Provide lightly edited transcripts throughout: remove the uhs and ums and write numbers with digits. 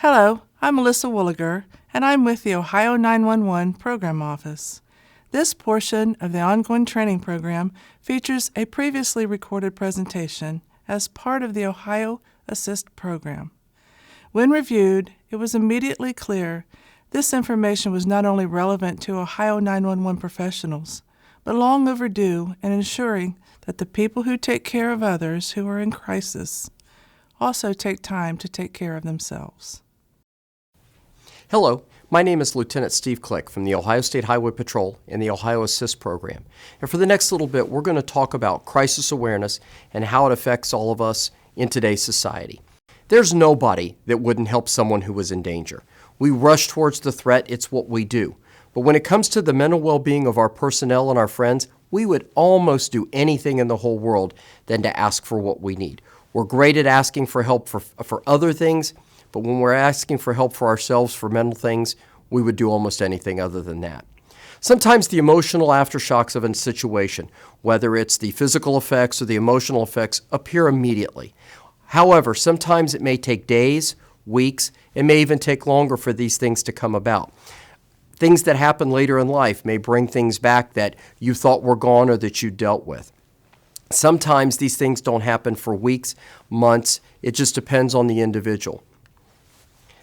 Hello, I'm Melissa Wooliger, and I'm with the Ohio 911 Program Office. This portion of the ongoing training program features a previously recorded presentation as part of the Ohio Assist program. When reviewed, it was immediately clear this information was not only relevant to Ohio 911 professionals, but long overdue in ensuring that the people who take care of others who are in crisis also take time to take care of themselves. Hello, my name is Lieutenant Steve Click from the Ohio State Highway Patrol and the Ohio Assist program. And for the next little bit, we're going to talk about crisis awareness and how it affects all of us in today's society. There's nobody that wouldn't help someone who was in danger. We rush towards the threat, it's what we do. But when it comes to the mental well-being of our personnel and our friends, we would almost do anything in the whole world than to ask for what we need. We're great at asking for help for other things, but when we're asking for help for ourselves for mental things, we would do almost anything other than that. Sometimes the emotional aftershocks of a situation, whether it's the physical effects or the emotional effects, appear immediately. However, sometimes it may take days, weeks, it may even take longer for these things to come about. Things that happen later in life may bring things back that you thought were gone or that you dealt with. Sometimes these things don't happen for weeks, months. It just depends on the individual.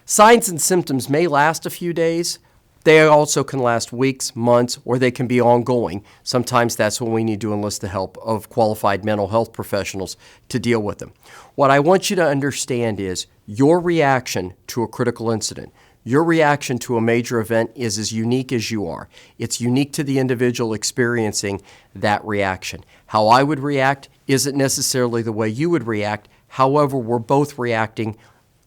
Signs and symptoms may last a few days. They also can last weeks, months, or they can be ongoing. Sometimes that's when we need to enlist the help of qualified mental health professionals to deal with them. What I want you to understand is your reaction to a critical incident, your reaction to a major event is as unique as you are. It's unique to the individual experiencing that reaction. How I would react isn't necessarily the way you would react. However, we're both reacting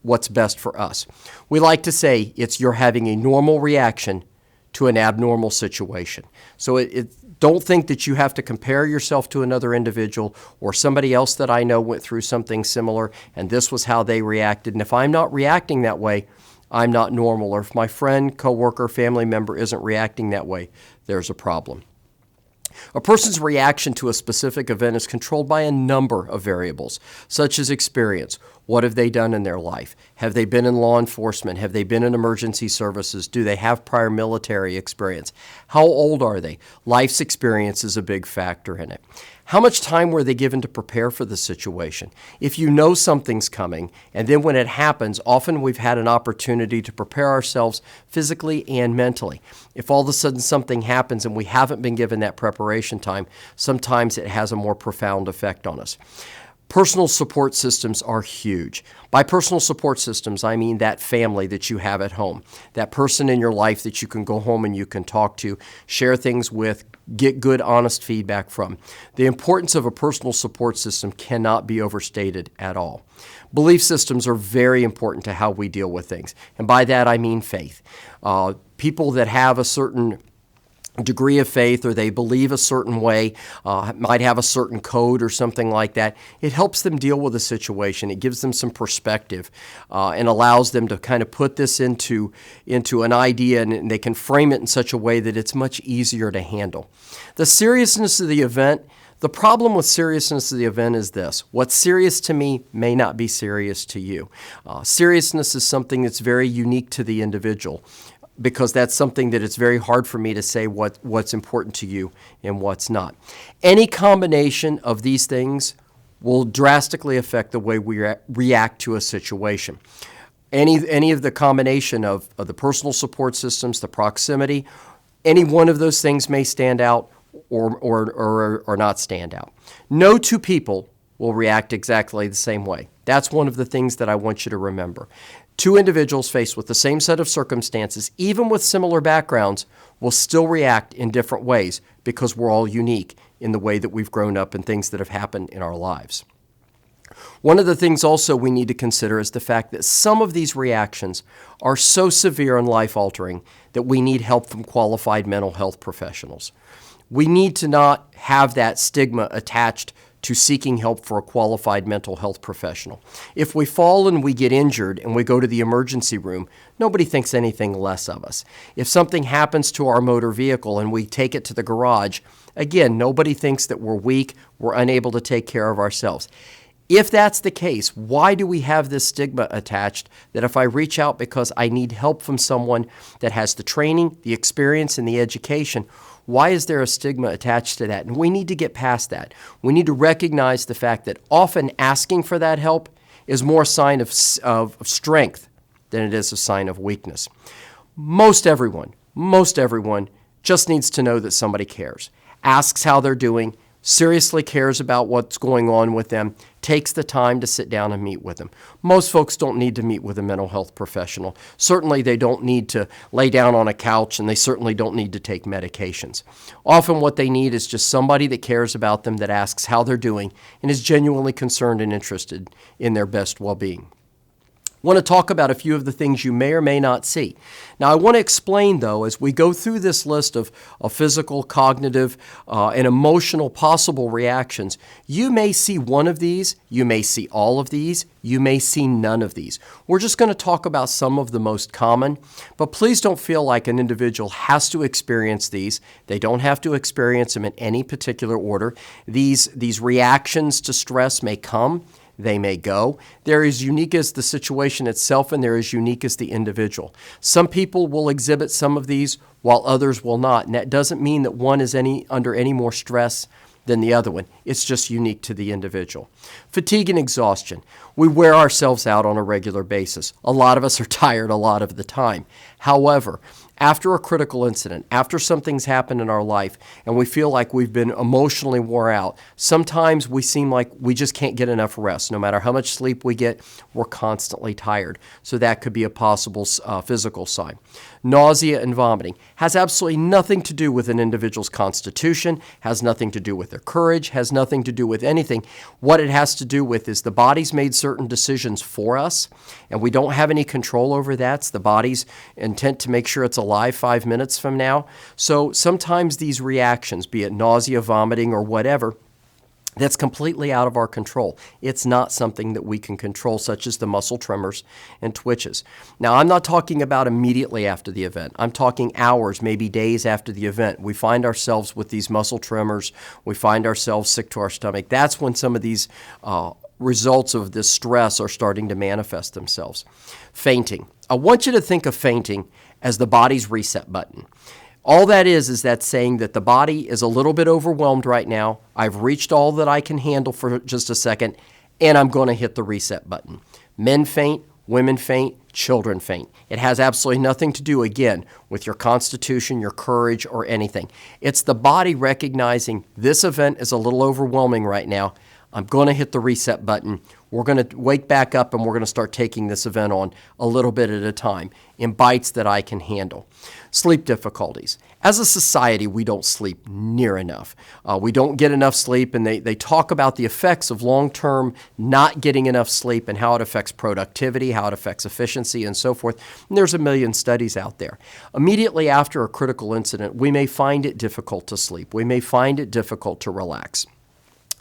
what's best for us. We like to say you're having a normal reaction to an abnormal situation. So don't think that you have to compare yourself to another individual or somebody else that I know went through something similar and this was how they reacted. And if I'm not reacting that way, I'm not normal. Or if my friend, coworker, family member isn't reacting that way, there's a problem. A person's reaction to a specific event is controlled by a number of variables, such as experience. What have they done in their life? Have they been in law enforcement? Have they been in emergency services? Do they have prior military experience? How old are they? Life's experience is a big factor in it. How much time were they given to prepare for the situation? If you know something's coming, and then when it happens, often we've had an opportunity to prepare ourselves physically and mentally. If all of a sudden something happens and we haven't been given that preparation time, sometimes it has a more profound effect on us. Personal support systems are huge. By personal support systems, I mean that family that you have at home, that person in your life that you can go home and you can talk to, share things with, get good, honest feedback from. The importance of a personal support system cannot be overstated at all. Belief systems are very important to how we deal with things, and by that I mean faith. People that have a certain degree of faith or they believe a certain way, might have a certain code or something like that. It helps them deal with a situation. It gives them some perspective and allows them to kind of put this into an idea and they can frame it in such a way that it's much easier to handle. The seriousness of the event, the problem with seriousness of the event is this. What's serious to me may not be serious to you. Seriousness is something that's very unique to the individual, because that's something that it's very hard for me to say what's important to you and what's not. Any combination of these things will drastically affect the way we react to a situation. Any of the combination of the personal support systems, the proximity, any one of those things may stand out or not stand out. No two people will react exactly the same way. That's one of the things that I want you to remember. Two individuals faced with the same set of circumstances, even with similar backgrounds, will still react in different ways because we're all unique in the way that we've grown up and things that have happened in our lives. One of the things also we need to consider is the fact that some of these reactions are so severe and life-altering that we need help from qualified mental health professionals. We need to not have that stigma attached to seeking help for a qualified mental health professional. If we fall and we get injured and we go to the emergency room, nobody thinks anything less of us. If something happens to our motor vehicle and we take it to the garage, again, nobody thinks that we're weak, we're unable to take care of ourselves. If that's the case, why do we have this stigma attached that if I reach out because I need help from someone that has the training, the experience, and the education, why is there a stigma attached to that? And we need to get past that. We need to recognize the fact that often asking for that help is more a sign of strength than it is a sign of weakness. Most everyone just needs to know that somebody cares, asks how they're doing, seriously cares about what's going on with them, takes the time to sit down and meet with them. Most folks don't need to meet with a mental health professional. Certainly they don't need to lay down on a couch, and they certainly don't need to take medications. Often what they need is just somebody that cares about them, that asks how they're doing, and is genuinely concerned and interested in their best well-being. I want to talk about a few of the things you may or may not see. Now, I want to explain, though, as we go through this list of physical, cognitive, and emotional possible reactions, you may see one of these, you may see all of these, you may see none of these. We're just going to talk about some of the most common, but please don't feel like an individual has to experience these. They don't have to experience them in any particular order. These reactions to stress may come. They may go. They're as unique as the situation itself, and they're as unique as the individual. Some people will exhibit some of these while others will not, and that doesn't mean that one is under any more stress than the other one. It's just unique to the individual. Fatigue and exhaustion. We wear ourselves out on a regular basis. A lot of us are tired a lot of the time. However, after a critical incident, after something's happened in our life and we feel like we've been emotionally wore out, sometimes we seem like we just can't get enough rest. No matter how much sleep we get, we're constantly tired. So that could be a possible physical sign. Nausea and vomiting has absolutely nothing to do with an individual's constitution, has nothing to do with their courage, has nothing to do with anything. What it has to do with is the body's made certain decisions for us, and we don't have any control over that. It's the body's intent to make sure it's alive 5 minutes from now. So sometimes these reactions, be it nausea, vomiting, or whatever, that's completely out of our control. It's not something that we can control, such as the muscle tremors and twitches. Now, I'm not talking about immediately after the event. I'm talking hours, maybe days after the event. We find ourselves with these muscle tremors. We find ourselves sick to our stomach. That's when some of these results of this stress are starting to manifest themselves. Fainting. I want you to think of fainting as the body's reset button. All that is that saying that the body is a little bit overwhelmed right now. I've reached all that I can handle for just a second, and I'm going to hit the reset button. Men faint, women faint, children faint. It has absolutely nothing to do, again, with your constitution, your courage, or anything. It's the body recognizing this event is a little overwhelming right now. I'm going to hit the reset button. We're going to wake back up, and we're going to start taking this event on a little bit at a time in bites that I can handle. Sleep difficulties. As a society, we don't sleep near enough. We don't get enough sleep, and they talk about the effects of long-term not getting enough sleep and how it affects productivity, how it affects efficiency, and so forth. And there's a million studies out there. Immediately after a critical incident, we may find it difficult to sleep. We may find it difficult to relax.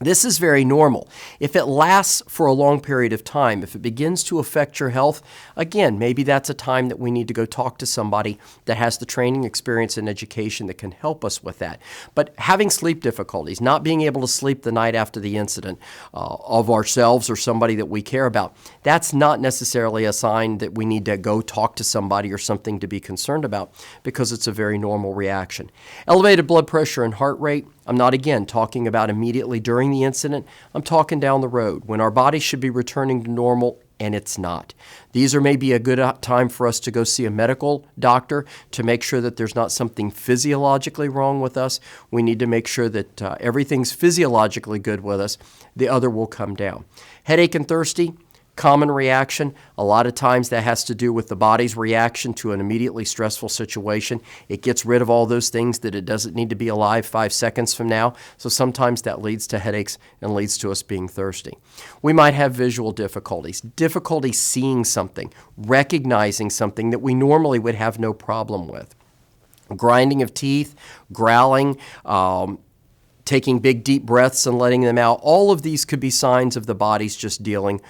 This is very normal. If it lasts for a long period of time, if it begins to affect your health, again, maybe that's a time that we need to go talk to somebody that has the training, experience, and education that can help us with that. But having sleep difficulties, not being able to sleep the night after the incident of ourselves or somebody that we care about, that's not necessarily a sign that we need to go talk to somebody or something to be concerned about, because it's a very normal reaction. Elevated blood pressure and heart rate. I'm not, again, talking about immediately during the incident. I'm talking down the road when our body should be returning to normal, and it's not. These are maybe a good time for us to go see a medical doctor to make sure that there's not something physiologically wrong with us. We need to make sure that everything's physiologically good with us. The other will come down. Headache and thirsty. Common reaction. A lot of times that has to do with the body's reaction to an immediately stressful situation. It gets rid of all those things that it doesn't need to be alive 5 seconds from now. So sometimes that leads to headaches and leads to us being thirsty. We might have visual difficulties, difficulty seeing something, recognizing something that we normally would have no problem with. Grinding of teeth, growling, taking big deep breaths and letting them out. All of these could be signs of the body's just dealing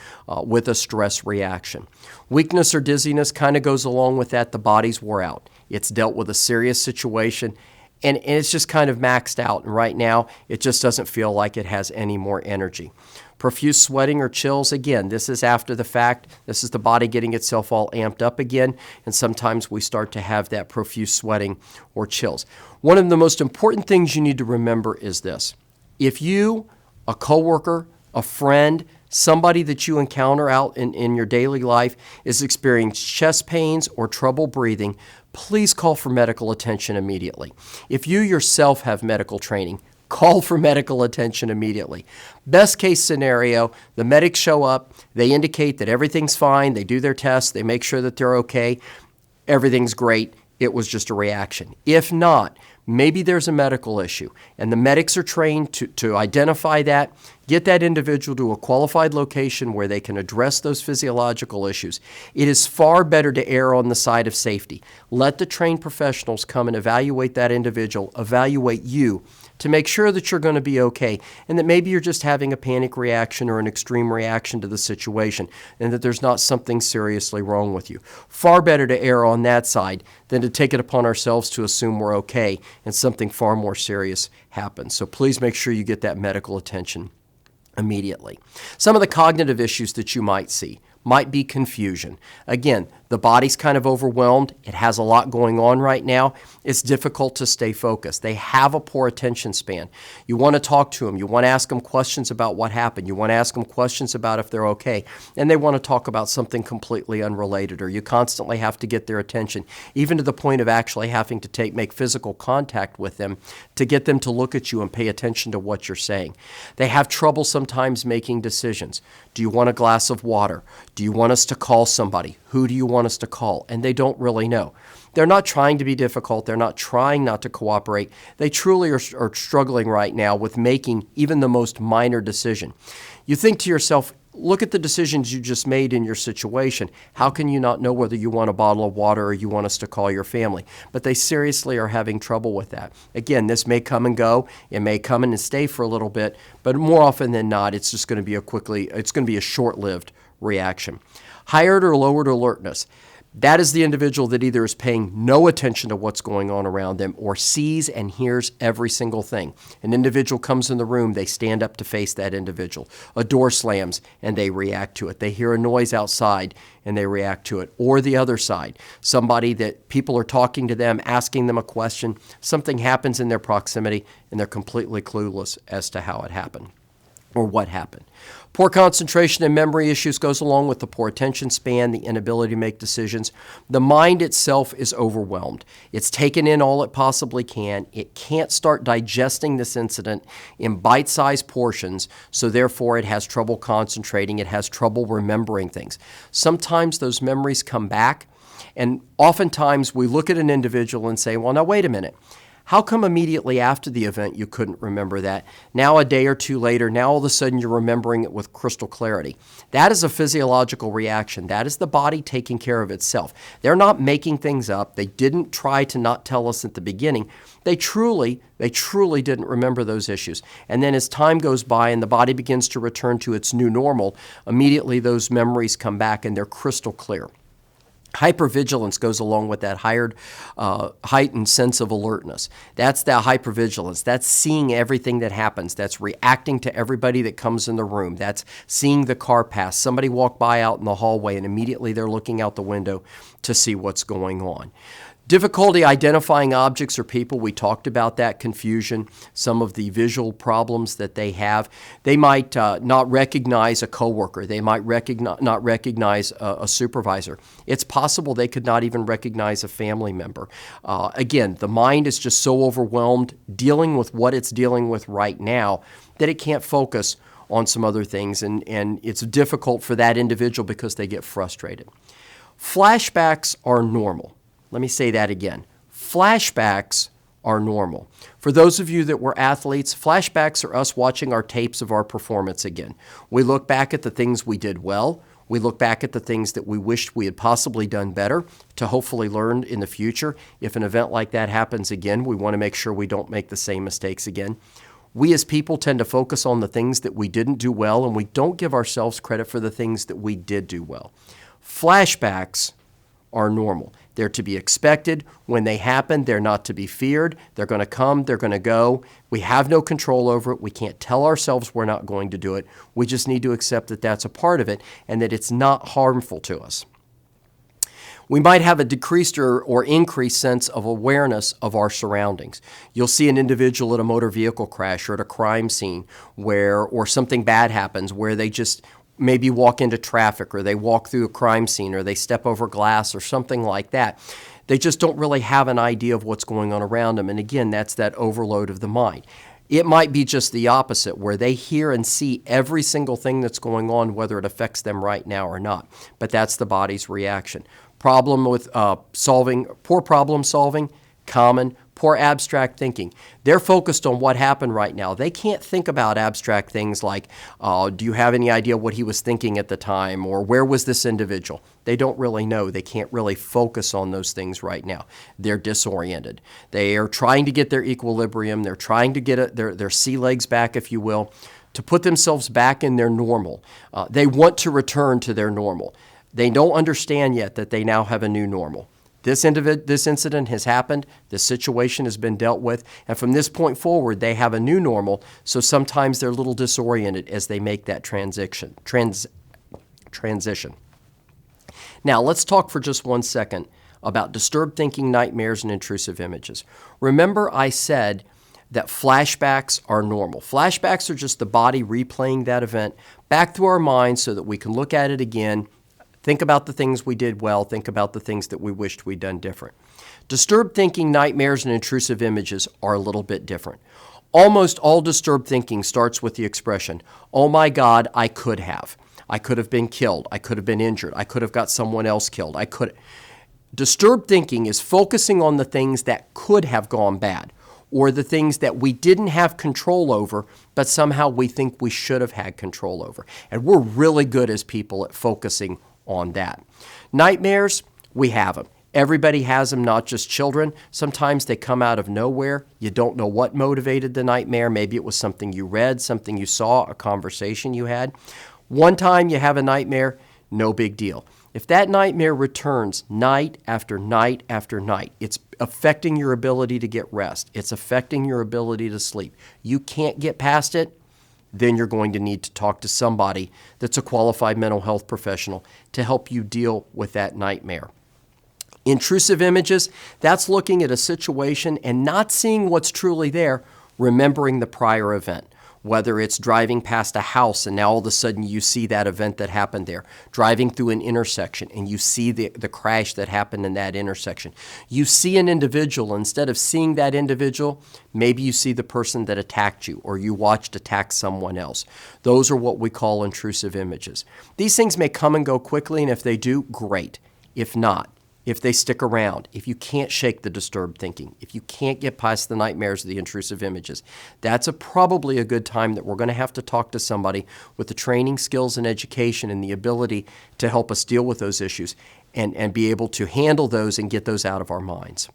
with a stress reaction. Weakness or dizziness kind of goes along with that. The body's wore out. It's dealt with a serious situation, and it's just kind of maxed out. And right now, it just doesn't feel like it has any more energy. Profuse sweating or chills, again, this is after the fact. This is the body getting itself all amped up again, and sometimes we start to have that profuse sweating or chills. One of the most important things you need to remember is this. If you, a coworker, a friend, somebody that you encounter out in your daily life is experiencing chest pains or trouble breathing, please call for medical attention immediately. If you yourself have medical training, call for medical attention immediately. Best case scenario, the medics show up, they indicate that everything's fine, they do their tests, they make sure that they're okay, everything's great, it was just a reaction. If not, maybe there's a medical issue, and the medics are trained to identify that, get that individual to a qualified location where they can address those physiological issues. It is far better to err on the side of safety. Let the trained professionals come and evaluate that individual, evaluate you, to make sure that you're going to be okay, and that maybe you're just having a panic reaction or an extreme reaction to the situation, and that there's not something seriously wrong with you. Far better to err on that side than to take it upon ourselves to assume we're okay and something far more serious happens. So please make sure you get that medical attention immediately. Some of the cognitive issues that you might see might be confusion. Again, the body's kind of overwhelmed. It has a lot going on right now. It's difficult to stay focused. They have a poor attention span. You want to talk to them. You want to ask them questions about what happened. You want to ask them questions about if they're okay. And they want to talk about something completely unrelated, or you constantly have to get their attention, even to the point of actually having to make physical contact with them to get them to look at you and pay attention to what you're saying. They have trouble sometimes making decisions. Do you want a glass of water? Do you want us to call somebody? Who do you want us to call? And they don't really know. They're not trying to be difficult. They're not trying not to cooperate. They truly are struggling right now with making even the most minor decision. You think to yourself, look at the decisions you just made in your situation. How can you not know whether you want a bottle of water or you want us to call your family? But they seriously are having trouble with that. Again, this may come and go. It may come in and stay for a little bit, but more often than not, it's just going to be a short-lived reaction. Higher or lowered alertness. That is the individual that either is paying no attention to what's going on around them or sees and hears every single thing. An individual comes in the room, they stand up to face that individual. A door slams and they react to it. They hear a noise outside and they react to it. Or the other side, somebody that people are talking to them, asking them a question, something happens in their proximity and they're completely clueless as to how it happened or what happened. Poor concentration and memory issues goes along with the poor attention span, the inability to make decisions. The mind itself is overwhelmed. It's taken in all it possibly can. It can't start digesting this incident in bite-sized portions, so therefore it has trouble concentrating. It has trouble remembering things. Sometimes those memories come back, and oftentimes we look at an individual and say, well, now wait a minute. How come immediately after the event you couldn't remember that? Now a day or two later, now all of a sudden you're remembering it with crystal clarity. That is a physiological reaction. That is the body taking care of itself. They're not making things up. They didn't try to not tell us at the beginning. They truly didn't remember those issues. And then as time goes by and the body begins to return to its new normal, immediately those memories come back and they're crystal clear. Hypervigilance goes along with that heightened sense of alertness. That's that hypervigilance. That's seeing everything that happens. That's reacting to everybody that comes in the room. That's seeing the car pass. Somebody walk by out in the hallway and immediately they're looking out the window to see what's going on. Difficulty identifying objects or people, we talked about that confusion, some of the visual problems that they have. They might not recognize a coworker. They might not recognize a supervisor. It's possible they could not even recognize a family member. Again, the mind is just so overwhelmed dealing with what it's dealing with right now that it can't focus on some other things, and it's difficult for that individual because they get frustrated. Flashbacks are normal. Let me say that again. Flashbacks are normal. For those of you that were athletes, flashbacks are us watching our tapes of our performance again. We look back at the things we did well. We look back at the things that we wished we had possibly done better to hopefully learn in the future. If an event like that happens again, we want to make sure we don't make the same mistakes again. We as people tend to focus on the things that we didn't do well, and we don't give ourselves credit for the things that we did do well. Flashbacks are normal. They're to be expected. When they happen, they're not to be feared. They're going to come, they're going to go. We have no control over it. We can't tell ourselves we're not going to do it. We just need to accept that that's a part of it and that it's not harmful to us. We might have a decreased or increased sense of awareness of our surroundings. You'll see an individual at a motor vehicle crash or at a crime scene or something bad happens where they just maybe walk into traffic or they walk through a crime scene or they step over glass or something like that. They just don't really have an idea of what's going on around them. And again, that's that overload of the mind. It might be just the opposite, where they hear and see every single thing that's going on, whether it affects them right now or not. But that's the body's reaction. Problem with poor problem solving, common, poor abstract thinking. They're focused on what happened right now. They can't think about abstract things like, do you have any idea what he was thinking at the time, or where was this individual? They don't really know. They can't really focus on those things right now. They're disoriented. They are trying to get their equilibrium. They're trying to get their sea legs back, if you will, to put themselves back in their normal. They want to return to their normal. They don't understand yet that they now have a new normal. This incident has happened, this situation has been dealt with, and from this point forward, they have a new normal, so sometimes they're a little disoriented as they make that transition. Now, let's talk for just 1 second about disturbed thinking, nightmares, and intrusive images. Remember I said that flashbacks are normal. Flashbacks are just the body replaying that event back through our minds so that we can look at it again. Think about the things we did well. Think about the things that we wished we'd done different. Disturbed thinking, nightmares, and intrusive images are a little bit different. Almost all disturbed thinking starts with the expression, oh my God, I could have. I could have been killed. I could have been injured. I could have got someone else killed. Disturbed thinking is focusing on the things that could have gone bad, or the things that we didn't have control over, but somehow we think we should have had control over. And we're really good as people at focusing on that. Nightmares, we have them. Everybody has them, not just children. Sometimes they come out of nowhere. You don't know what motivated the nightmare. Maybe it was something you read, something you saw, a conversation you had. One time you have a nightmare, no big deal. If that nightmare returns night after night after night, it's affecting your ability to get rest. It's affecting your ability to sleep. You can't get past it, then you're going to need to talk to somebody that's a qualified mental health professional to help you deal with that nightmare. Intrusive images, that's looking at a situation and not seeing what's truly there, remembering the prior event. Whether it's driving past a house and now all of a sudden you see that event that happened there, driving through an intersection and you see the crash that happened in that intersection. You see an individual, instead of seeing that individual, maybe you see the person that attacked you or you watched attack someone else. Those are what we call intrusive images. These things may come and go quickly, and if they do, great. If not, if they stick around, if you can't shake the disturbed thinking, if you can't get past the nightmares of the intrusive images, that's probably a good time that we're going to have to talk to somebody with the training, skills, and education and the ability to help us deal with those issues and be able to handle those and get those out of our minds.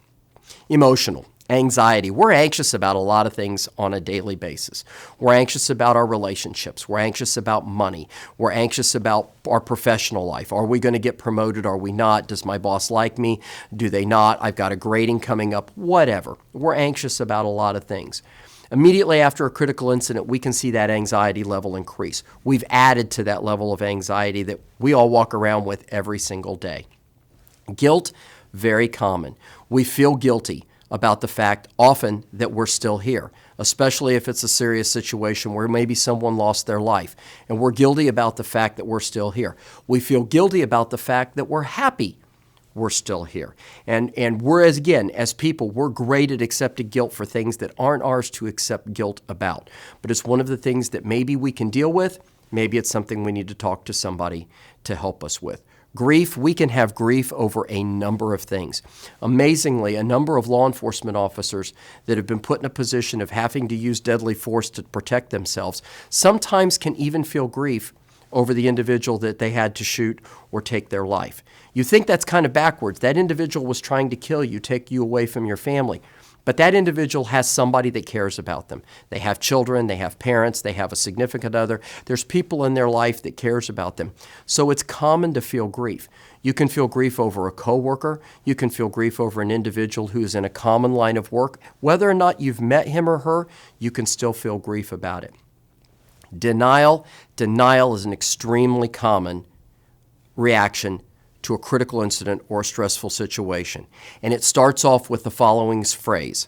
Emotional. Anxiety. We're anxious about a lot of things on a daily basis. We're anxious about our relationships. We're anxious about money. We're anxious about our professional life. Are we going to get promoted? Are we not? Does my boss like me? Do they not? I've got a grading coming up. Whatever. We're anxious about a lot of things. Immediately after a critical incident, we can see that anxiety level increase. We've added to that level of anxiety that we all walk around with every single day. Guilt, very common. We feel guilty about the fact often that we're still here, especially if it's a serious situation where maybe someone lost their life, and we're guilty about the fact that we're still here. We feel guilty about the fact that we're happy we're still here. And we're, as people, we're great at accepting guilt for things that aren't ours to accept guilt about. But it's one of the things that maybe we can deal with. Maybe it's something we need to talk to somebody to help us with. Grief, we can have grief over a number of things. Amazingly, a number of law enforcement officers that have been put in a position of having to use deadly force to protect themselves sometimes can even feel grief over the individual that they had to shoot or take their life. You think that's kind of backwards. That individual was trying to kill you, take you away from your family. But that individual has somebody that cares about them. They have children, they have parents, they have a significant other. There's people in their life that cares about them. So it's common to feel grief. You can feel grief over a coworker. You can feel grief over an individual who is in a common line of work. Whether or not you've met him or her, you can still feel grief about it. Denial is an extremely common reaction to a critical incident or a stressful situation. And it starts off with the following phrase: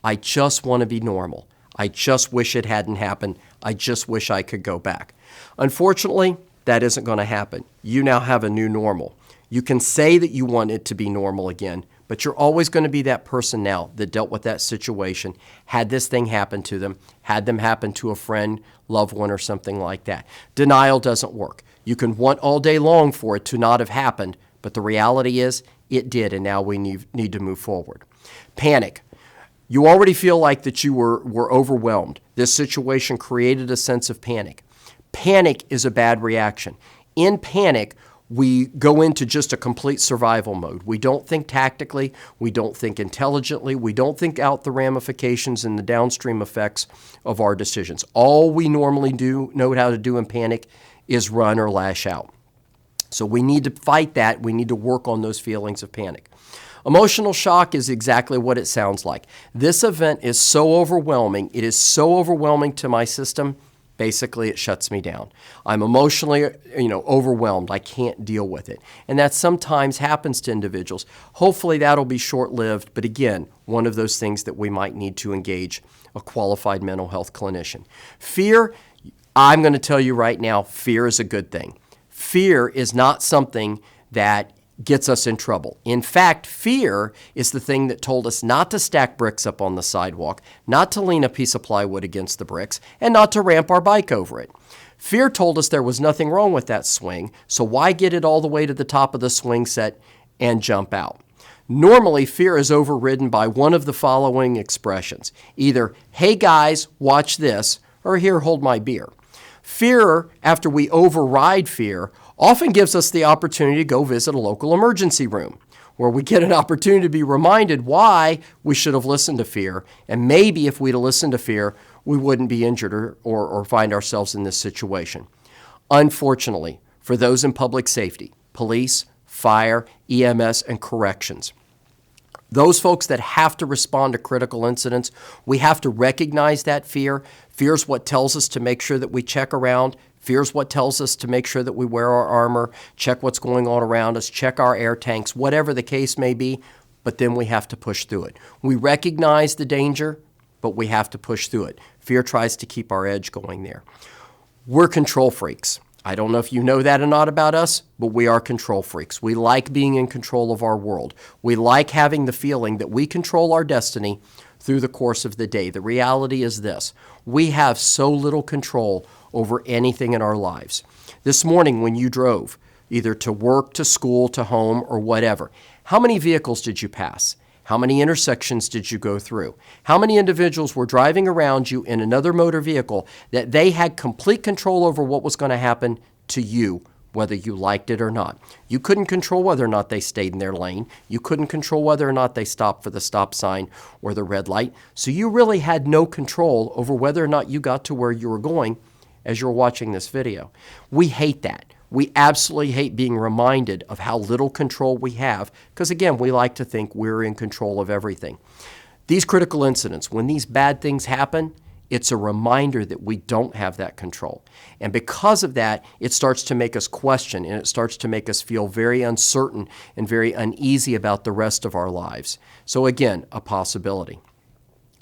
I just want to be normal. I just wish it hadn't happened. I just wish I could go back. Unfortunately, that isn't going to happen. You now have a new normal. You can say that you want it to be normal again, but you're always going to be that person now that dealt with that situation, had this thing happen to them, had them happen to a friend, loved one, or something like that. Denial doesn't work. You can want all day long for it to not have happened, but the reality is it did, and now we need to move forward. Panic. You already feel like that you were overwhelmed. This situation created a sense of panic. Panic is a bad reaction. In panic, we go into just a complete survival mode. We don't think tactically. We don't think intelligently. We don't think out the ramifications and the downstream effects of our decisions. All we normally know how to do in panic is run or lash out. So we need to fight that. We need to work on those feelings of panic. Emotional shock is exactly what it sounds like. This event is so overwhelming. It is so overwhelming to my system. Basically, it shuts me down. I'm emotionally, overwhelmed. I can't deal with it. And that sometimes happens to individuals. Hopefully, that'll be short-lived. But again, one of those things that we might need to engage a qualified mental health clinician. Fear, I'm going to tell you right now, fear is a good thing. Fear is not something that gets us in trouble. In fact, fear is the thing that told us not to stack bricks up on the sidewalk, not to lean a piece of plywood against the bricks, and not to ramp our bike over it. Fear told us there was nothing wrong with that swing, so why get it all the way to the top of the swing set and jump out? Normally, fear is overridden by one of the following expressions. Either, hey guys, watch this, or here, hold my beer. Fear, after we override fear, often gives us the opportunity to go visit a local emergency room, where we get an opportunity to be reminded why we should have listened to fear. And maybe if we'd have listened to fear, we wouldn't be injured or find ourselves in this situation. Unfortunately, for those in public safety, police, fire, EMS, and corrections, those folks that have to respond to critical incidents, we have to recognize that fear. Fear is what tells us to make sure that we check around. Fear is what tells us to make sure that we wear our armor, check what's going on around us, check our air tanks, whatever the case may be, but then we have to push through it. We recognize the danger, but we have to push through it. Fear tries to keep our edge going there. We're control freaks. I don't know if you know that or not about us, but we are control freaks. We like being in control of our world. We like having the feeling that we control our destiny through the course of the day. The reality is this: we have so little control over anything in our lives. This morning when you drove, either to work, to school, to home, or whatever, how many vehicles did you pass? How many intersections did you go through? How many individuals were driving around you in another motor vehicle that they had complete control over what was going to happen to you, whether you liked it or not? You couldn't control whether or not they stayed in their lane. You couldn't control whether or not they stopped for the stop sign or the red light. So you really had no control over whether or not you got to where you were going as you're watching this video. We hate that. We absolutely hate being reminded of how little control we have because, again, we like to think we're in control of everything. These critical incidents, when these bad things happen, it's a reminder that we don't have that control. And because of that, it starts to make us question and it starts to make us feel very uncertain and very uneasy about the rest of our lives. So again, a possibility.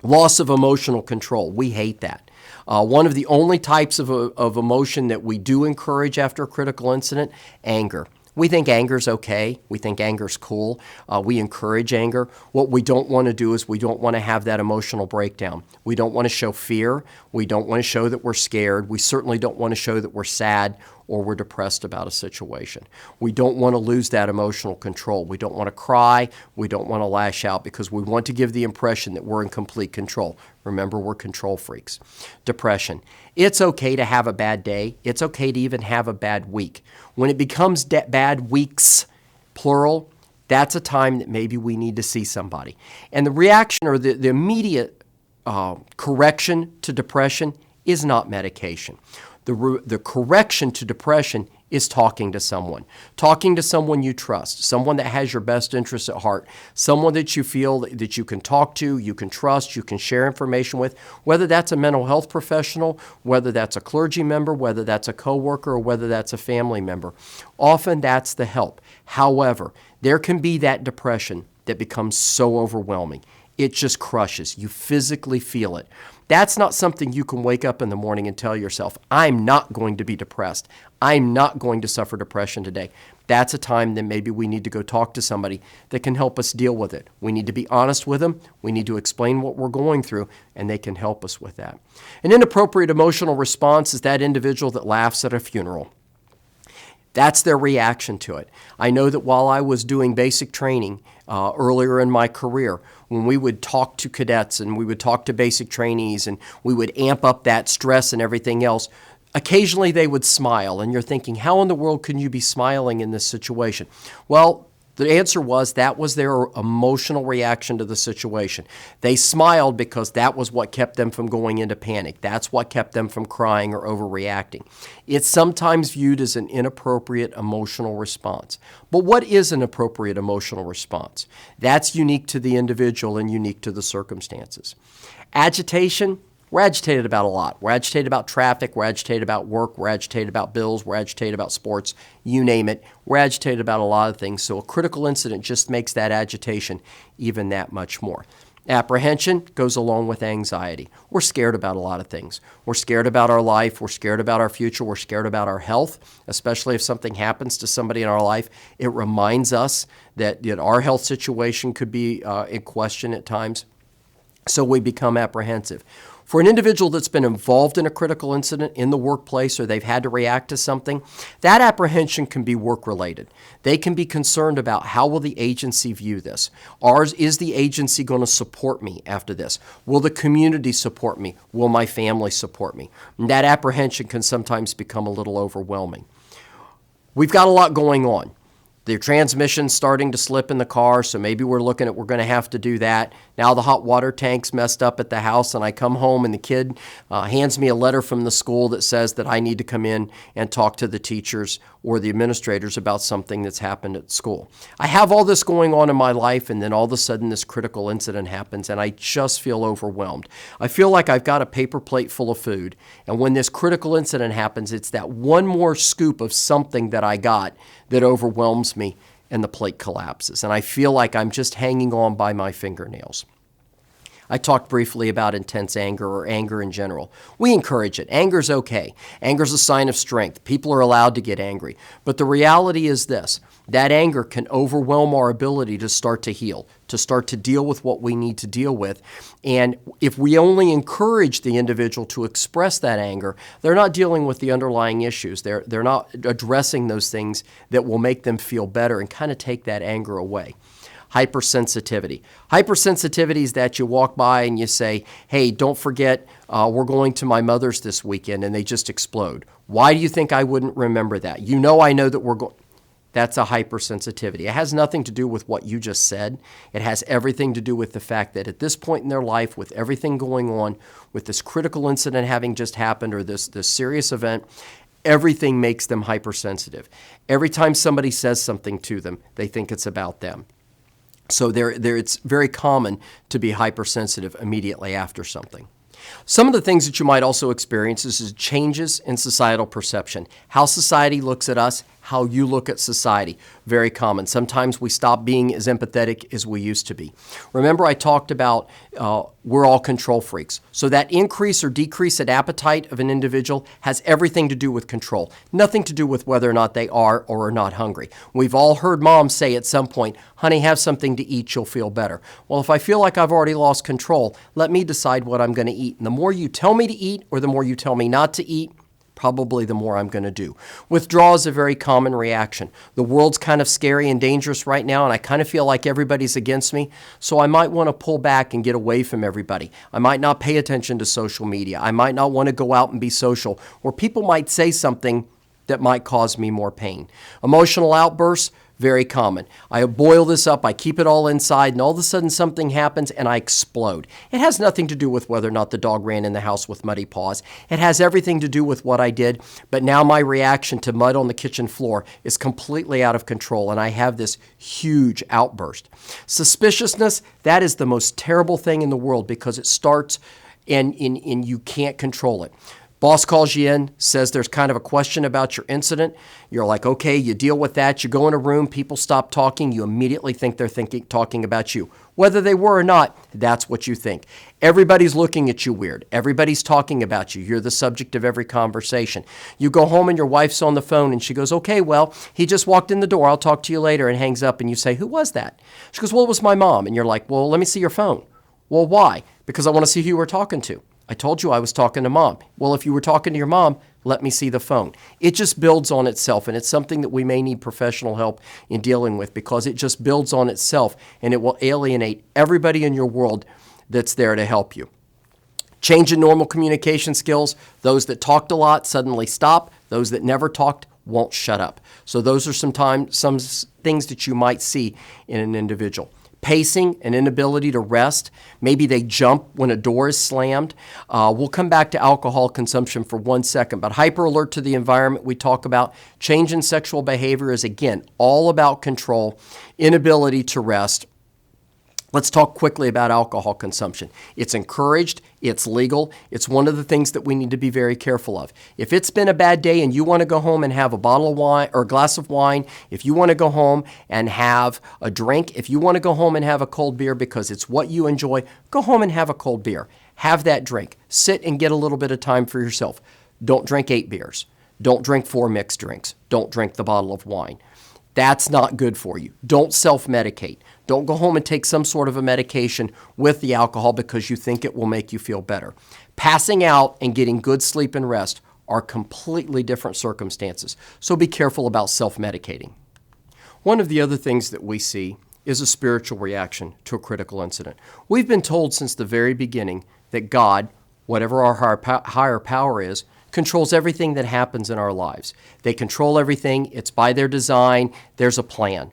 Loss of emotional control. We hate that. One of the only types of emotion that we do encourage after a critical incident, anger. We think anger's okay. We think anger's cool. We encourage anger. What we don't want to do is we don't want to have that emotional breakdown. We don't want to show fear. We don't want to show that we're scared. We certainly don't want to show that we're sad or we're depressed about a situation. We don't want to lose that emotional control. We don't want to cry. We don't want to lash out because we want to give the impression that we're in complete control. Remember, we're control freaks. Depression. It's okay to have a bad day. It's okay to even have a bad week. When it becomes bad weeks, plural, that's a time that maybe we need to see somebody. And the reaction or the immediate correction to depression is not medication. The correction to depression is talking to someone. Talking to someone you trust, someone that has your best interests at heart, someone that you feel that you can talk to, you can trust, you can share information with, whether that's a mental health professional, whether that's a clergy member, whether that's a coworker, or whether that's a family member. Often that's the help. However, there can be that depression that becomes so overwhelming. It just crushes. You physically feel it. That's not something you can wake up in the morning and tell yourself, I'm not going to be depressed. I'm not going to suffer depression today. That's a time that maybe we need to go talk to somebody that can help us deal with it. We need to be honest with them. We need to explain what we're going through, and they can help us with that. An inappropriate emotional response is that individual that laughs at a funeral. That's their reaction to it. I know that while I was doing basic training earlier in my career, when we would talk to cadets and we would talk to basic trainees and we would amp up that stress and everything else, occasionally they would smile. And you're thinking, how in the world can you be smiling in this situation? Well, the answer was that was their emotional reaction to the situation. They smiled because that was what kept them from going into panic. That's what kept them from crying or overreacting. It's sometimes viewed as an inappropriate emotional response. But what is an appropriate emotional response? That's unique to the individual and unique to the circumstances. Agitation. We're agitated about a lot. We're agitated about traffic. We're agitated about work. We're agitated about bills. We're agitated about sports. You name it. We're agitated about a lot of things. So a critical incident just makes that agitation even that much more. Apprehension goes along with anxiety. We're scared about a lot of things. We're scared about our life. We're scared about our future. We're scared about our health, especially if something happens to somebody in our life. It reminds us that our health situation could be in question at times. So we become apprehensive. For an individual that's been involved in a critical incident in the workplace or they've had to react to something, that apprehension can be work-related. They can be concerned about how will the agency view this? Is the agency going to support me after this? Will the community support me? Will my family support me? And that apprehension can sometimes become a little overwhelming. We've got a lot going on. The transmission's starting to slip in the car, so maybe we're going to have to do that. Now the hot water tank's messed up at the house, and I come home and the kid hands me a letter from the school that says that I need to come in and talk to the teachers or the administrators about something that's happened at school. I have all this going on in my life, and then all of a sudden this critical incident happens, and I just feel overwhelmed. I feel like I've got a paper plate full of food, and when this critical incident happens, it's that one more scoop of something that I got that overwhelms me, and the plate collapses. And I feel like I'm just hanging on by my fingernails. I talked briefly about intense anger or anger in general. We encourage it. Anger's okay. Anger's a sign of strength. People are allowed to get angry. But the reality is this, that anger can overwhelm our ability to start to heal, to start to deal with what we need to deal with. And if we only encourage the individual to express that anger, they're not dealing with the underlying issues. They're not addressing those things that will make them feel better and kind of take that anger away. Hypersensitivity. Hypersensitivity is that you walk by and you say, hey, don't forget, we're going to my mother's this weekend, and they just explode. Why do you think I wouldn't remember that? I know that we're going. That's a hypersensitivity. It has nothing to do with what you just said. It has everything to do with the fact that at this point in their life, with everything going on, with this critical incident having just happened or this serious event, everything makes them hypersensitive. Every time somebody says something to them, they think it's about them. So it's very common to be hypersensitive immediately after something. Some of the things that you might also experience is changes in societal perception. How society looks at us, how you look at society. Very common. Sometimes we stop being as empathetic as we used to be. Remember, I talked about we're all control freaks. So that increase or decrease in appetite of an individual has everything to do with control. Nothing to do with whether or not they are or are not hungry. We've all heard moms say at some point, honey, have something to eat, you'll feel better. Well, if I feel like I've already lost control, let me decide what I'm going to eat. And the more you tell me to eat or the more you tell me not to eat, probably the more I'm going to do. Withdrawal is a very common reaction. The world's kind of scary and dangerous right now, and I kind of feel like everybody's against me, so I might want to pull back and get away from everybody. I might not pay attention to social media. I might not want to go out and be social, or people might say something that might cause me more pain. Emotional outbursts, Very common. I boil this up, I keep it all inside, and all of a sudden something happens and I explode. It has nothing to do with whether or not the dog ran in the house with muddy paws. It has everything to do with what I did, but now my reaction to mud on the kitchen floor is completely out of control, and I have this huge outburst. Suspiciousness, that is the most terrible thing in the world because it starts and you can't control it. Boss calls you in, says there's kind of a question about your incident. You're like, okay, you deal with that. You go in a room, people stop talking. You immediately think they're talking about you. Whether they were or not, that's what you think. Everybody's looking at you weird. Everybody's talking about you. You're the subject of every conversation. You go home and your wife's on the phone and she goes, okay, well, he just walked in the door. I'll talk to you later, and hangs up, and you say, who was that? She goes, well, it was my mom. And you're like, well, let me see your phone. Well, why? Because I want to see who you were talking to. I told you I was talking to mom. Well, if you were talking to your mom, let me see the phone. It just builds on itself, and it's something that we may need professional help in dealing with because it just builds on itself, and it will alienate everybody in your world that's there to help you. Change in normal communication skills. Those that talked a lot suddenly stop. Those that never talked won't shut up. So those are some things that you might see in an individual. Pacing, an inability to rest. Maybe they jump when a door is slammed. We'll come back to alcohol consumption for 1 second, but hyper alert to the environment we talk about. Change in sexual behavior is, again, all about control, inability to rest. Let's talk quickly about alcohol consumption. It's encouraged, it's legal, it's one of the things that we need to be very careful of. If it's been a bad day and you want to go home and have a bottle of wine or a glass of wine, if you want to go home and have a drink, if you want to go home and have a cold beer because it's what you enjoy, go home and have a cold beer. Have that drink. Sit and get a little bit of time for yourself. Don't drink 8 beers. Don't drink 4 mixed drinks. Don't drink the bottle of wine. That's not good for you. Don't self-medicate. Don't go home and take some sort of a medication with the alcohol because you think it will make you feel better. Passing out and getting good sleep and rest are completely different circumstances, so be careful about self-medicating. One of the other things that we see is a spiritual reaction to a critical incident. We've been told since the very beginning that God, whatever our higher power is, controls everything that happens in our lives. They control everything. It's by their design. There's a plan.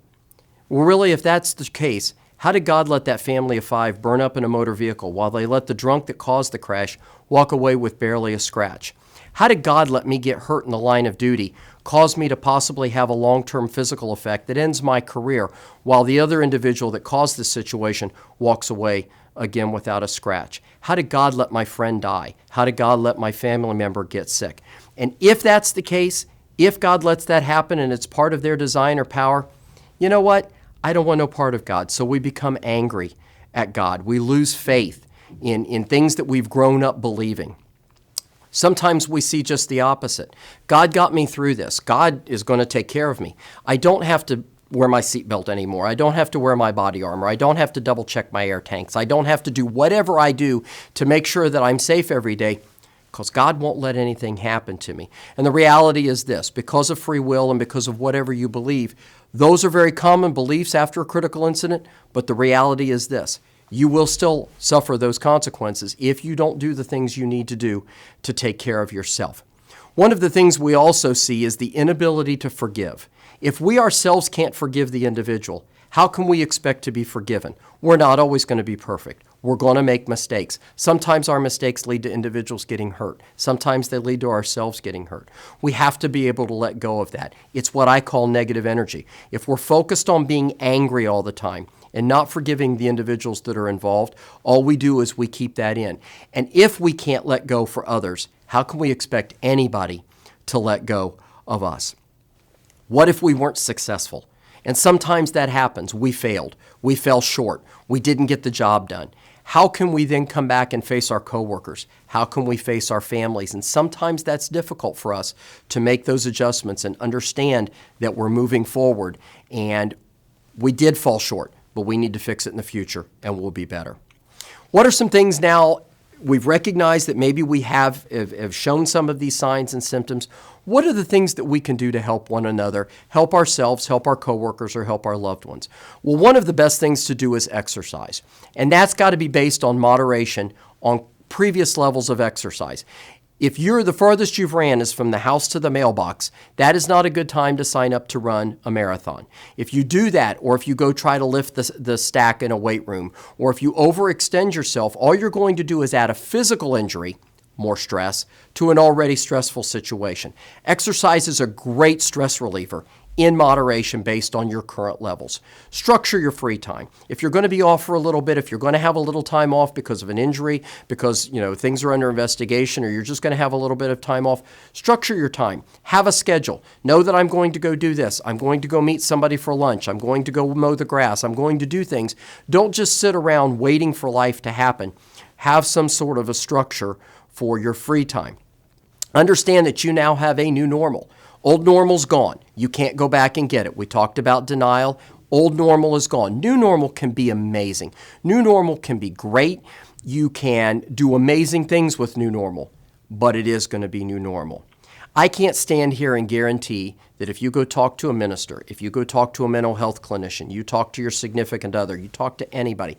Well, really, if that's the case, how did God let that family of 5 burn up in a motor vehicle while they let the drunk that caused the crash walk away with barely a scratch? How did God let me get hurt in the line of duty, cause me to possibly have a long-term physical effect that ends my career while the other individual that caused this situation walks away again without a scratch? How did God let my friend die? How did God let my family member get sick? And if that's the case, if God lets that happen and it's part of their design or power, you know what? I don't want no part of God. So we become angry at God. We lose faith in things that we've grown up believing. Sometimes we see just the opposite. God got me through this. God is going to take care of me. I don't have to wear my seatbelt anymore. I don't have to wear my body armor. I don't have to double check my air tanks. I don't have to do whatever I do to make sure that I'm safe every day because God won't let anything happen to me. And the reality is this, because of free will and because of whatever you believe, those are very common beliefs after a critical incident, but the reality is this. You will still suffer those consequences if you don't do the things you need to do to take care of yourself. One of the things we also see is the inability to forgive. If we ourselves can't forgive the individual, how can we expect to be forgiven? We're not always going to be perfect. We're going to make mistakes. Sometimes our mistakes lead to individuals getting hurt. Sometimes they lead to ourselves getting hurt. We have to be able to let go of that. It's what I call negative energy. If we're focused on being angry all the time and not forgiving the individuals that are involved, all we do is we keep that in. And if we can't let go for others, how can we expect anybody to let go of us? What if we weren't successful? And sometimes that happens. We failed. We fell short. We didn't get the job done. How can we then come back and face our coworkers? How can we face our families? And sometimes that's difficult for us to make those adjustments and understand that we're moving forward and we did fall short, but we need to fix it in the future and we'll be better. What are some things now? We've recognized that maybe we have shown some of these signs and symptoms. What are the things that we can do to help one another, help ourselves, help our coworkers, or help our loved ones? Well, one of the best things to do is exercise. And that's got to be based on moderation, on previous levels of exercise. If you're the farthest you've ran is from the house to the mailbox, that is not a good time to sign up to run a marathon. If you do that, or if you go try to lift the stack in a weight room, or if you overextend yourself, all you're going to do is add a physical injury, more stress, to an already stressful situation. Exercise is a great stress reliever in moderation based on your current levels. Structure your free time. If you're going to be off for a little bit, if you're going to have a little time off because of an injury, because things are under investigation, or you're just going to have a little bit of time off, structure your time. Have a schedule. Know that I'm going to go do this. I'm going to go meet somebody for lunch. I'm going to go mow the grass. I'm going to do things. Don't just sit around waiting for life to happen. Have some sort of a structure for your free time. Understand that you now have a new normal. Old normal's gone. You can't go back and get it. We talked about denial. Old normal is gone. New normal can be amazing. New normal can be great. You can do amazing things with new normal, but it is going to be new normal. I can't stand here and guarantee that if you go talk to a minister, if you go talk to a mental health clinician, you talk to your significant other, you talk to anybody,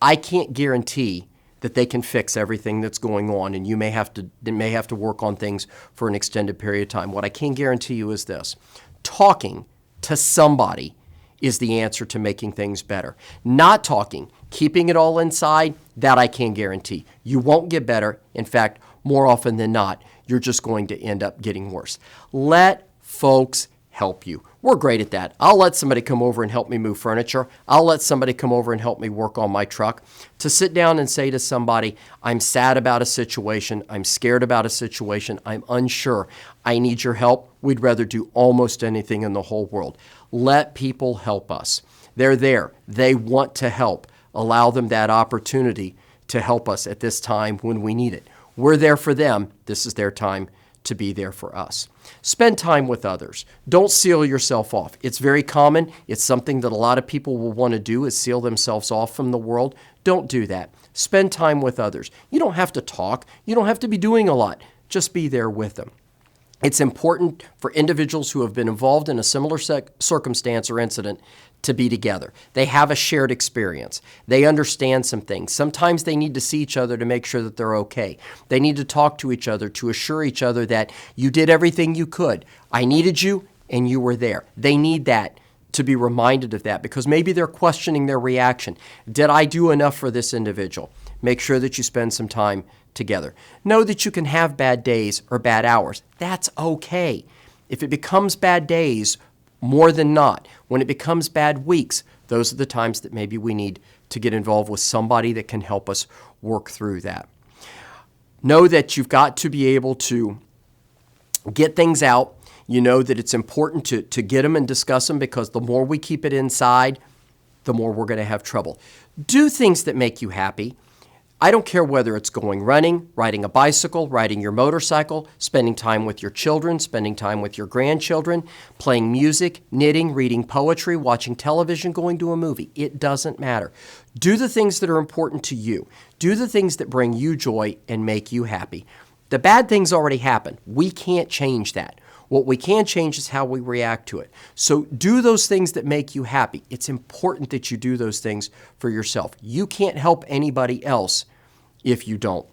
I can't guarantee that they can fix everything that's going on, and you may have to work on things for an extended period of time. What I can guarantee you is this: talking to somebody is the answer to making things better. Not talking, keeping it all inside, that I can guarantee. You won't get better. In fact, more often than not, you're just going to end up getting worse. Let folks help you. We're great at that. I'll let somebody come over and help me move furniture. I'll let somebody come over and help me work on my truck. To sit down and say to somebody, I'm sad about a situation, I'm scared about a situation, I'm unsure, I need your help, we'd rather do almost anything in the whole world. Let people help us. They're there. They want to help. Allow them that opportunity to help us at this time when we need it. We're there for them. This is their time to be there for us. Spend time with others. Don't seal yourself off. It's very common. It's something that a lot of people will want to do, is seal themselves off from the world. Don't do that. Spend time with others. You don't have to talk. You don't have to be doing a lot. Just be there with them. It's important for individuals who have been involved in a similar circumstance or incident to be together. They have a shared experience. They understand some things. Sometimes they need to see each other to make sure that they're okay. They need to talk to each other to assure each other that you did everything you could. I needed you and you were there. They need that, to be reminded of that, because maybe they're questioning their reaction. Did I do enough for this individual? Make sure that you spend some time together. Know that you can have bad days or bad hours. That's okay. If it becomes bad days, more than not, when it becomes bad weeks, those are the times that maybe we need to get involved with somebody that can help us work through that. Know that you've got to be able to get things out. You know that it's important to get them and discuss them, because the more we keep it inside, the more we're going to have trouble. Do things that make you happy. I don't care whether it's going running, riding a bicycle, riding your motorcycle, spending time with your children, spending time with your grandchildren, playing music, knitting, reading poetry, watching television, going to a movie. It doesn't matter. Do the things that are important to you. Do the things that bring you joy and make you happy. The bad things already happened. We can't change that. What we can change is how we react to it. So do those things that make you happy. It's important that you do those things for yourself. You can't help anybody else if you don't.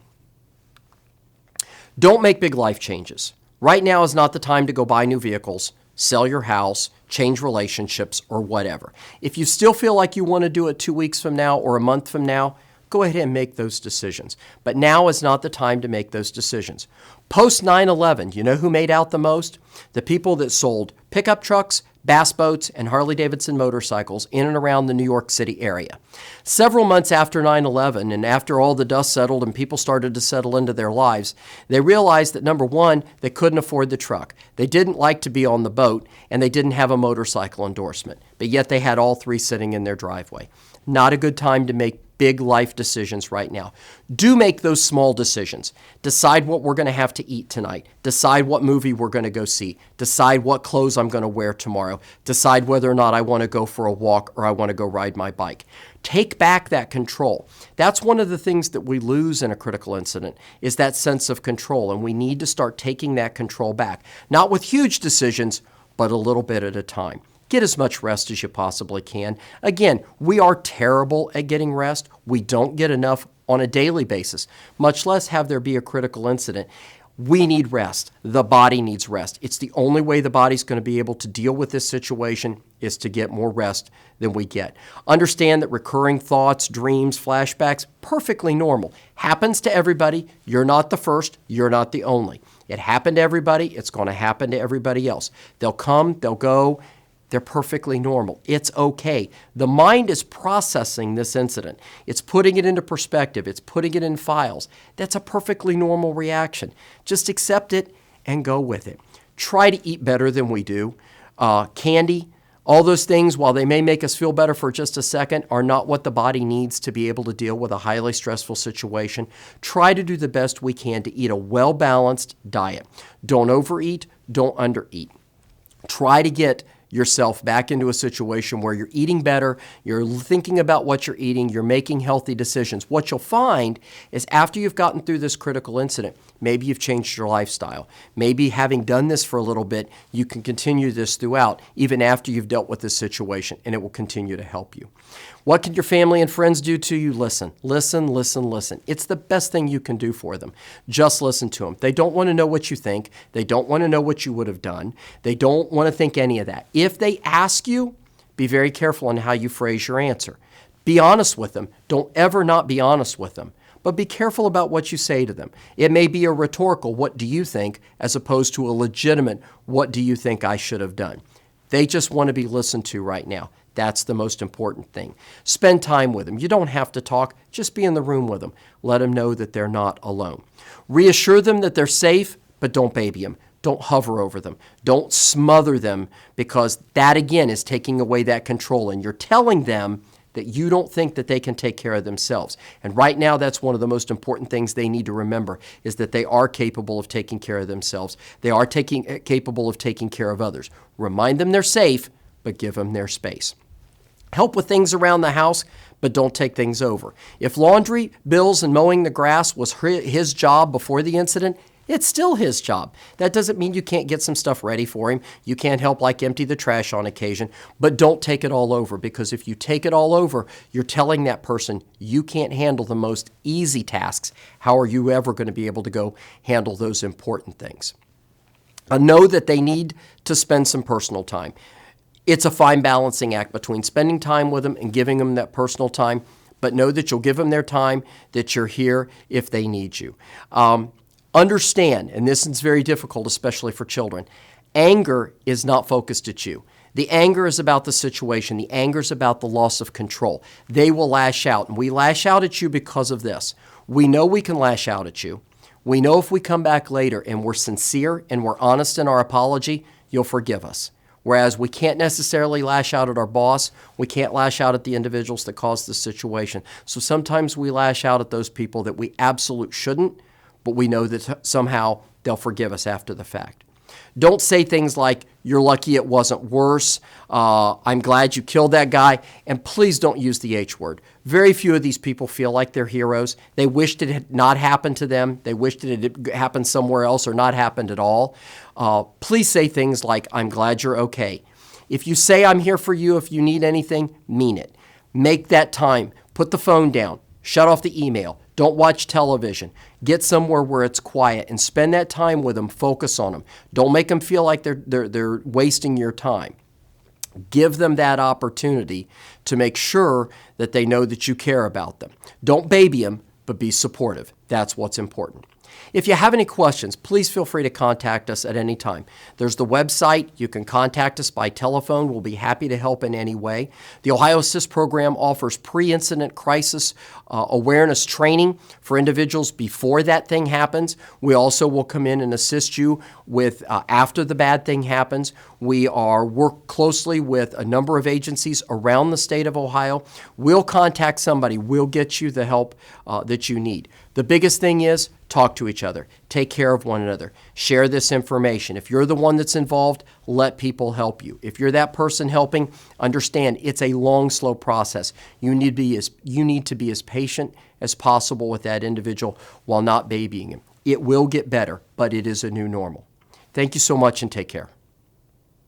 Don't make big life changes. Right now is not the time to go buy new vehicles, sell your house, change relationships, or whatever. If you still feel like you want to do it 2 weeks from now or a month from now, go ahead and make those decisions. But now is not the time to make those decisions. Post 9/11, you know who made out the most? The people that sold pickup trucks, bass boats, and Harley-Davidson motorcycles in and around the New York City area. Several months after 9/11, and after all the dust settled and people started to settle into their lives, they realized that, number one, they couldn't afford the truck. They didn't like to be on the boat, and they didn't have a motorcycle endorsement. But yet they had all three sitting in their driveway. Not a good time to make big life decisions right now. Do make those small decisions. Decide what we're going to have to eat tonight. Decide what movie we're going to go see. Decide what clothes I'm going to wear tomorrow. Decide whether or not I want to go for a walk or I want to go ride my bike. Take back that control. That's one of the things that we lose in a critical incident, is that sense of control, and we need to start taking that control back. Not with huge decisions, but a little bit at a time. Get as much rest as you possibly can. Again, we are terrible at getting rest. We don't get enough on a daily basis, much less have there be a critical incident. We need rest. The body needs rest. It's the only way the body's going to be able to deal with this situation is to get more rest than we get. Understand that recurring thoughts, dreams, flashbacks, perfectly normal. Happens to everybody. You're not the first. You're not the only. It happened to everybody. It's going to happen to everybody else. They'll come, they'll go. They're perfectly normal. It's okay. The mind is processing this incident. It's putting it into perspective. It's putting it in files. That's a perfectly normal reaction. Just accept it and go with it. Try to eat better than we do. Candy, all those things, while they may make us feel better for just a second, are not what the body needs to be able to deal with a highly stressful situation. Try to do the best we can to eat a well-balanced diet. Don't overeat. Don't undereat. Try to get yourself back into a situation where you're eating better, you're thinking about what you're eating, you're making healthy decisions. What you'll find is after you've gotten through this critical incident, maybe you've changed your lifestyle. Maybe having done this for a little bit, you can continue this throughout, even after you've dealt with this situation, and it will continue to help you. What can your family and friends do to you? Listen, listen, listen, listen. It's the best thing you can do for them. Just listen to them. They don't want to know what you think. They don't want to know what you would have done. They don't want to think any of that. If they ask you, be very careful on how you phrase your answer. Be honest with them. Don't ever not be honest with them. But be careful about what you say to them. It may be a rhetorical, what do you think, as opposed to a legitimate, what do you think I should have done? They just want to be listened to right now. That's the most important thing. Spend time with them. You don't have to talk. Just be in the room with them. Let them know that they're not alone. Reassure them that they're safe, but don't baby them. Don't hover over them. Don't smother them, because that, again, is taking away that control. And you're telling them that you don't think that they can take care of themselves. And right now, that's one of the most important things they need to remember, is that they are capable of taking care of themselves. They are capable of taking care of others. Remind them they're safe, but give them their space. Help with things around the house, but don't take things over. If laundry, bills, and mowing the grass was his job before the incident, it's still his job. That doesn't mean you can't get some stuff ready for him. You can't help like empty the trash on occasion, but don't take it all over, because if you take it all over, you're telling that person you can't handle the most easy tasks. How are you ever going to be able to go handle those important things? Know that they need to spend some personal time. It's a fine balancing act between spending time with them and giving them that personal time, but know that you'll give them their time, that you're here if they need you. Understand, and this is very difficult, especially for children, anger is not focused at you. The anger is about the situation. The anger is about the loss of control. They will lash out, and we lash out at you because of this. We know we can lash out at you. We know if we come back later and we're sincere and we're honest in our apology, you'll forgive us. Whereas we can't necessarily lash out at our boss. We can't lash out at the individuals that caused the situation. So sometimes we lash out at those people that we absolutely shouldn't, but we know that somehow they'll forgive us after the fact. Don't say things like, you're lucky it wasn't worse, I'm glad you killed that guy, and please don't use the H word. Very few of these people feel like they're heroes. They wished it had not happened to them. They wished it had happened somewhere else or not happened at all. Please say things like, I'm glad you're okay. If you say I'm here for you if you need anything, mean it. Make that time. Put the phone down. Shut off the email. Don't watch television. Get somewhere where it's quiet and spend that time with them. Focus on them. Don't make them feel like they're wasting your time. Give them that opportunity to make sure that they know that you care about them. Don't baby them, but be supportive. That's what's important. If you have any questions, please feel free to contact us at any time. There's the website. You can contact us by telephone. We'll be happy to help in any way. The Ohio Assist program offers pre-incident crisis awareness training for individuals before that thing happens. We also will come in and assist you with after the bad thing happens. We work closely with a number of agencies around the state of Ohio. We'll contact somebody. We'll get you the help that you need. The biggest thing is talk to each other. Take care of one another. Share this information. If you're the one that's involved, let people help you. If you're that person helping, understand it's a long, slow process. You need to be as patient as possible with that individual while not babying him. It will get better, but it is a new normal. Thank you so much and take care.